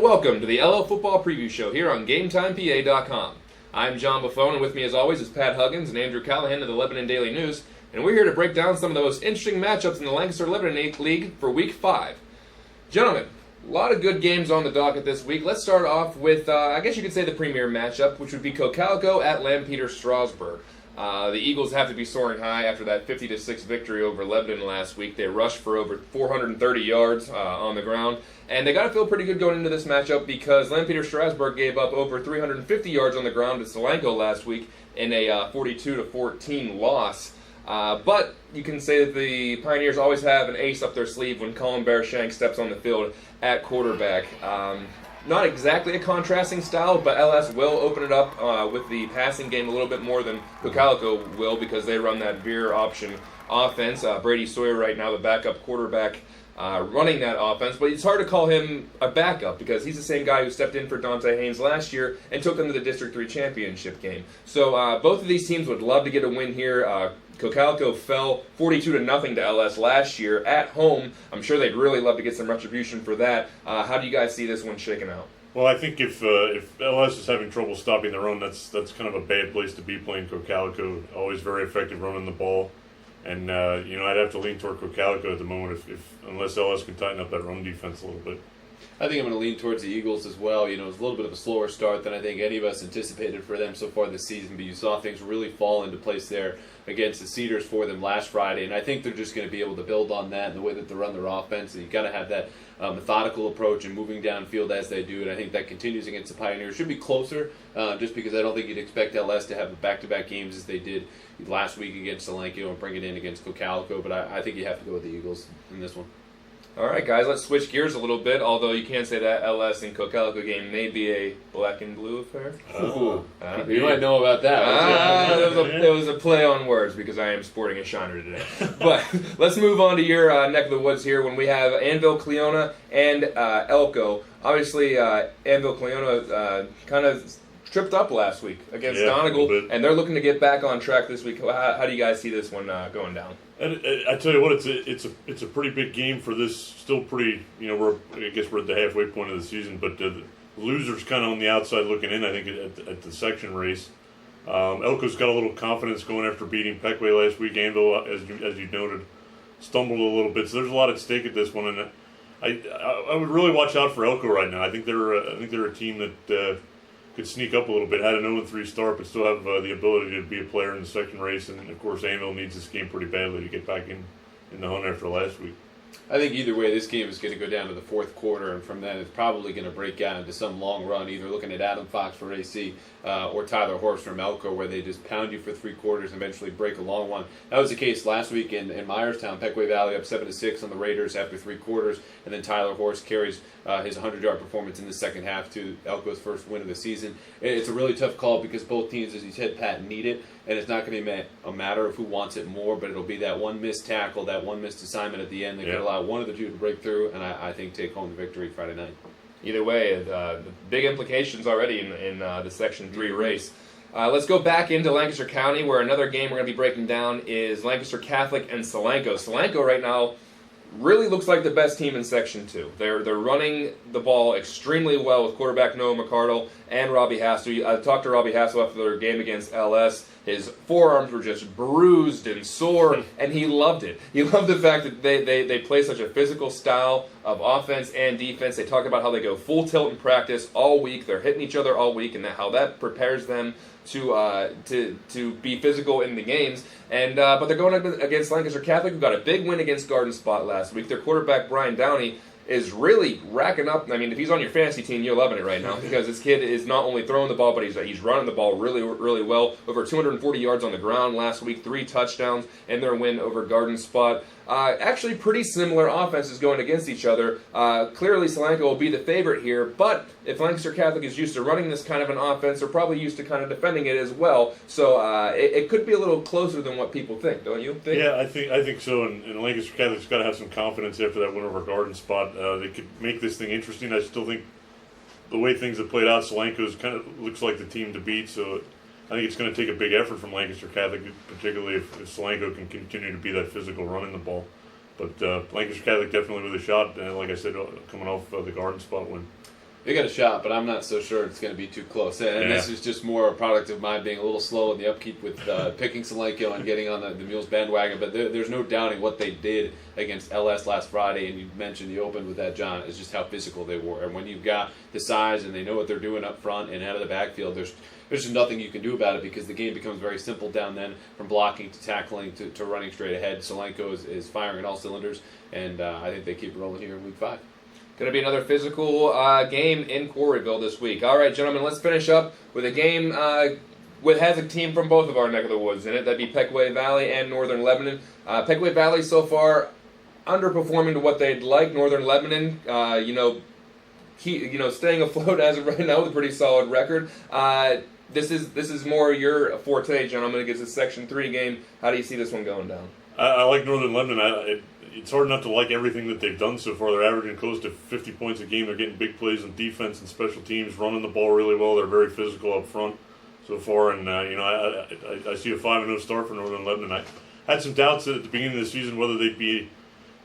welcome to the LL Football Preview Show here on GameTimePA.com. I'm John Buffone, and with me as always is Pat Huggins and Andrew Callahan of the Lebanon Daily News, and we're here to break down some of the most interesting matchups in the Lancaster-Lebanon League for Week 5. Gentlemen, a lot of good games on the docket this week. Let's start off with, I guess you could say the premier matchup, which would be Cocalico at Lampeter-Strasburg. The Eagles have to be soaring high after that 50-6 victory over Lebanon last week. They rushed for over 430 yards on the ground, and they got to feel pretty good going into this matchup because Lampeter-Strasburg gave up over 350 yards on the ground to Solanco last week in a 42-14 loss. But you can say that the Pioneers always have an ace up their sleeve when Colin Bearshank steps on the field at quarterback. Not exactly a contrasting style, but LS will open it up with the passing game a little bit more than Cocalico will because they run that veer option offense. Brady Sawyer right now, the backup quarterback, running that offense. But it's hard to call him a backup because he's the same guy who stepped in for Dante Haynes last year and took them to the District 3 championship game. So both of these teams would love to get a win here. Cocalico fell 42-0 to LS last year at home. I'm sure they'd really love to get some retribution for that. How do you guys see this one shaking out? Well, I think if LS is having trouble stopping their own, that's kind of a bad place to be playing Cocalico. Always very effective running the ball, and I'd have to lean toward Cocalico at the moment unless LS can tighten up that run defense a little bit. I think I'm going to lean towards the Eagles as well. You know, it's a little bit of a slower start than I think any of us anticipated for them so far this season, but you saw things really fall into place there against the Cedars for them last Friday, and I think they're just going to be able to build on that and the way that they run their offense. And you've got to have that methodical approach and moving downfield as they do, and I think that continues against the Pioneers. Should be closer, just because I don't think you'd expect LS to have the back-to-back games as they did last week against Solanco and bring it in against Cocalico, but I think you have to go with the Eagles in this one. All right, guys, let's switch gears a little bit, although you can say that LS and Cocalico game may be a black and blue affair. You might know about that. It was a play on words because I am sporting a shiner today. But let's move on to your neck of the woods here when we have Annville-Cleona and Elco. Obviously, Annville-Cleona kind of tripped up last week against Donegal, and they're looking to get back on track this week. How do you guys see this one going down? And I tell you what, it's a pretty big game for this. Still pretty, I guess we're at the halfway point of the season, but the losers kind of on the outside looking in. I think at the section race, Elco's got a little confidence going after beating Pequea last week. Annville, as you noted, stumbled a little bit. So there's a lot at stake at this one, and I would really watch out for Elco right now. I think they're a team that could sneak up a little bit, had an 0-3 start, but still have the ability to be a player in the second race. And, of course, Annville needs this game pretty badly to get back in the hunt after last week. I think either way, this game is going to go down to the fourth quarter, and from then it's probably going to break out into some long run, either looking at Adam Fox for AC or Tyler Horst from Elco, where they just pound you for three quarters and eventually break a long one. That was the case last week in Myerstown. Pequea Valley up 7-6 on the Raiders after three quarters, and then Tyler Horst carries his 100-yard performance in the second half to Elco's first win of the season. It's a really tough call because both teams, as you said, Pat, need it, and it's not going to be a matter of who wants it more, but it'll be that one missed tackle, that one missed assignment at the end that could allow one of the two to break through, and I think take home the victory Friday night. Either way, the big implications already in the Section 3 race. Let's go back into Lancaster County, where another game we're going to be breaking down is Lancaster Catholic and Solanco. Solanco right now really looks like the best team in Section 2. They're running the ball extremely well with quarterback Noah McCardle and Robbie Hassel. I talked to Robbie Hassel after their game against LS. His forearms were just bruised and sore, and he loved it. He loved the fact that they play such a physical style of offense and defense. They talk about how they go full tilt in practice all week. They're hitting each other all week, and how that prepares them to be physical in the games. And but they're going up against Lancaster Catholic, who got a big win against Garden Spot last week. Their quarterback, Brian Downey, is really racking up. I mean, if he's on your fantasy team, you're loving it right now because this kid is not only throwing the ball, but he's running the ball really, really well. Over 240 yards on the ground last week, 3 touchdowns in their win over Garden Spot. Actually, pretty similar offenses going against each other. Clearly, Solanco will be the favorite here, but if Lancaster Catholic is used to running this kind of an offense, they're probably used to kind of defending it as well. So it could be a little closer than what people think, don't you think? Yeah, I think so. And Lancaster Catholic's got to have some confidence after that win over Garden Spot. They could make this thing interesting. I still think the way things have played out, Solanco's kind of looks like the team to beat. So I think it's going to take a big effort from Lancaster Catholic, particularly if Solanco can continue to be that physical running the ball. But Lancaster Catholic definitely with a shot, like I said, coming off the Garden Spot win. They got a shot, but I'm not so sure it's going to be too close. And this is just more a product of mine being a little slow in the upkeep with picking Solanco and getting on the Mules bandwagon. But there's no doubting what they did against LS last Friday. And you mentioned the open with that, John, is just how physical they were. And when you've got the size and they know what they're doing up front and out of the backfield, there's just nothing you can do about it because the game becomes very simple down then, from blocking to tackling to running straight ahead. Solanco is firing on all cylinders, and I think they keep rolling here in Week 5. Going to be another physical game in Quarryville this week. All right, gentlemen, let's finish up with a game has a team from both of our neck of the woods in it. That'd be Pequea Valley and Northern Lebanon. Pequea Valley so far underperforming to what they'd like. Northern Lebanon, staying afloat as of right now with a pretty solid record. This is more your forte, gentlemen. It's a Section 3 game. How do you see this one going down? I like Northern Lebanon. It's hard not to like everything that they've done so far. They're averaging close to 50 points a game. They're getting big plays on defense and special teams, running the ball really well. They're very physical up front so far. And, I see a 5-0 start for Northern Lebanon. I had some doubts at the beginning of the season whether they'd be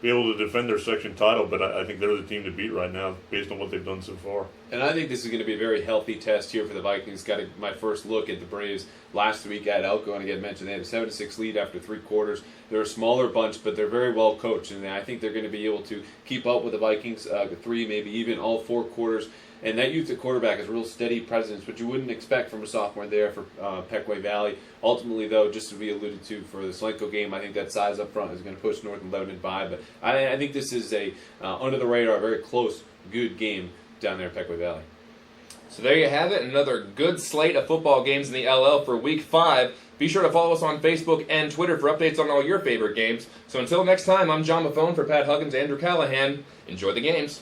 able to defend their section title, but I think they're the team to beat right now based on what they've done so far. And I think this is going to be a very healthy test here for the Vikings. Got my first look at the Braves last week at Elco, and again mentioned they had a 7-6 lead after 3 quarters. They're a smaller bunch, but they're very well coached, and I think they're going to be able to keep up with the Vikings 3, maybe even all 4 quarters. And that youth at quarterback is a real steady presence, which you wouldn't expect from a sophomore there for Pequea Valley. Ultimately, though, just as we alluded to for the Solanco game, I think that size up front is going to push Northern Lebanon by. But I think this is a under the radar, very close, good game down there at Pequea Valley. So there you have it, another good slate of football games in the LL for Week 5. Be sure to follow us on Facebook and Twitter for updates on all your favorite games. So until next time, I'm John Buffone for Pat Huggins, Andrew Callahan. Enjoy the games.